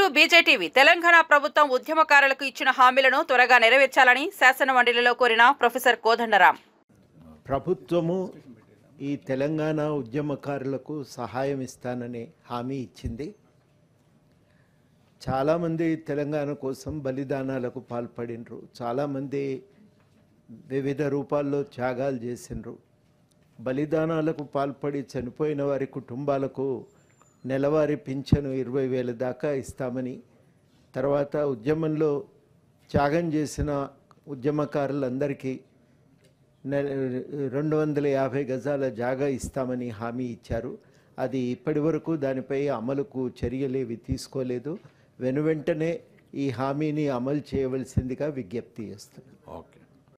Welcome to బీజేటీవీ. Telangana ప్రభుత్వం ఉద్యమకారులకు ఇచ్చిన హామీలను త్వరగా నెరవేర్చాలని శాసన మండలిలో కోరిన ప్రొఫెసర్ కోదండరాం. ప్రభుత్వము ఈ తెలంగాణ ఉద్యమకారులకు సహాయం ఇస్తానని హామీ ఇచ్చింది. చాలామంది తెలంగాణ కోసం బలిదానాలకు పాల్పడినరు. చాలామంది వివిధ రూపాల్లో త్యాగాలు చేసినారు. బలిదానాలకు పాల్పడి చనిపోయిన వారి కుటుంబాలకు నెలవారీ పింఛను 20,000 దాకా ఇస్తామని, తర్వాత ఉద్యమంలో త్యాగం చేసిన ఉద్యమకారులందరికీ 250 గజాల జాగా ఇస్తామని హామీ ఇచ్చారు. అది ఇప్పటి వరకు దానిపై అమలుకు చర్యలేవి తీసుకోలేదు. వెనువెంటనే ఈ హామీని అమలు చేయవలసిందిగా విజ్ఞప్తి చేస్తున్నాను. ఓకే.